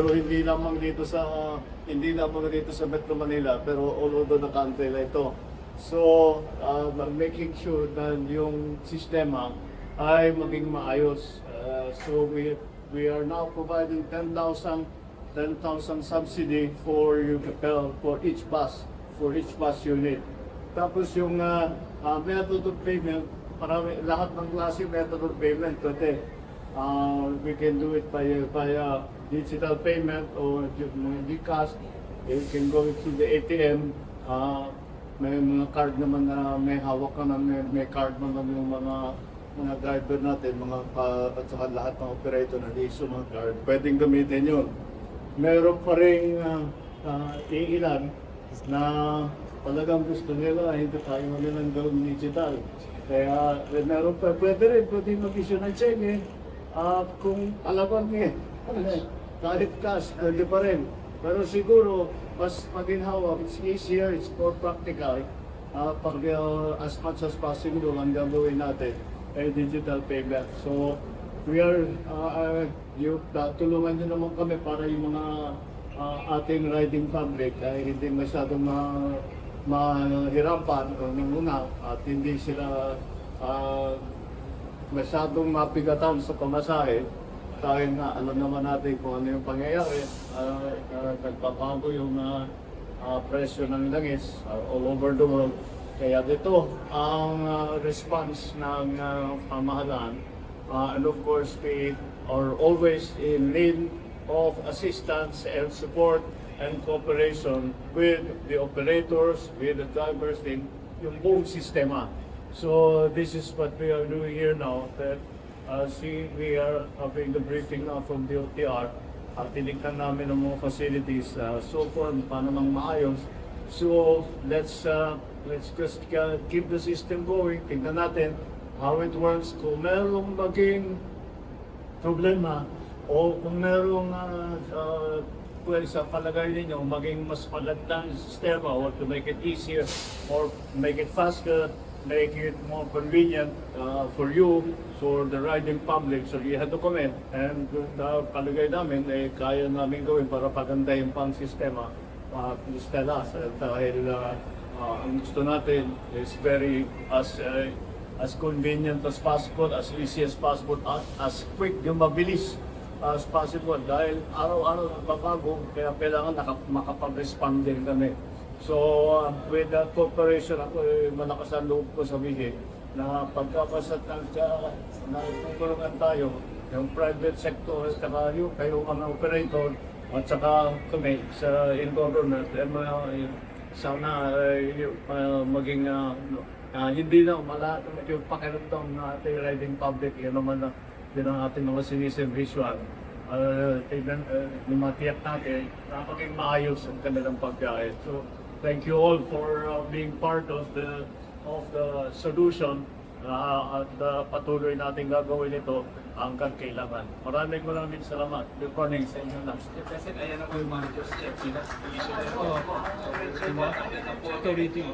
So hindi lamang dito sa Metro Manila, pero all over the country na ito. So, making sure na yung sistema ay maging maayos. So we are now providing 10,000 subsidy for each bus unit. Tapos yung method of payment, lahat ng klase method of payment pwede. We can do it via digital payment or GCash. You can go to the ATM. May mga card naman na may hawak ka na, may card naman yung mga driver natin, at saka lahat ng operator na issue ng card, pwedeng gamitin yun. Meron pa rin iilan na talagang gusto nila, hindi tayo nilang gawin digital. Kaya meron pa, pwede mag-issue ng check kung talagang kahit cash, pwede pa rin. Pero siguro, mas maginhawa, it's easier, it's more practical. Pag as much as possible, ang gagawin natin ay digital payment. So, we are, tulungan nyo naman kami para yung mga ating riding public ay hindi masyadong mahirapan o nanguna at hindi sila masyadong mapigatan sa pamasahe. Dahil nga, alam naman natin kung ano yung pangyayari, nagpapago yung presyo ng langis all over the world. Kaya dito, ang response ng pamahalaan, and of course, we are always in need of assistance and support and cooperation with the operators, with the drivers, in yung buong sistema. So this is what we are doing here now, that we are having the briefing now from the OTR. Tinignan namin ang mga facilities so far, paano nang maayos. So let's just keep the system going. Tingnan natin how it works. Kung merong maging problema o kung merong sa palagay ninyo maging mas magandang sistema or to make it easier or make it faster, make it more convenient for you, for the riding public. So you had to comment, and palagay namin kaya namin gawin para pagandahin pang sistema. Stella, dahil ang gusto natin is very as convenient as possible, as easy as possible, as quick, yung mabilis as possible. Dahil araw-araw nagbabago, kaya kailangan makapag-respond din kami. So, with that cooperation, ako malakas ang loob ko sabihin na pagkapasat na tutulungan tayo, yung private sector, at saka yung kayo mga operator, at saka kami sa in government, sana maging hindi na yung pakiramdam na ating riding public, yan naman na din ang ating mga sinisip visual. Matiyak natin na maging maayos ang kanilang pagkain. So, thank you all for being part of the solution at patuloy natin gagawin ito hanggang kailangan. Maraming salamat. Good morning sa inyo na. Kasi ayan ako yung managers check sila. Authority.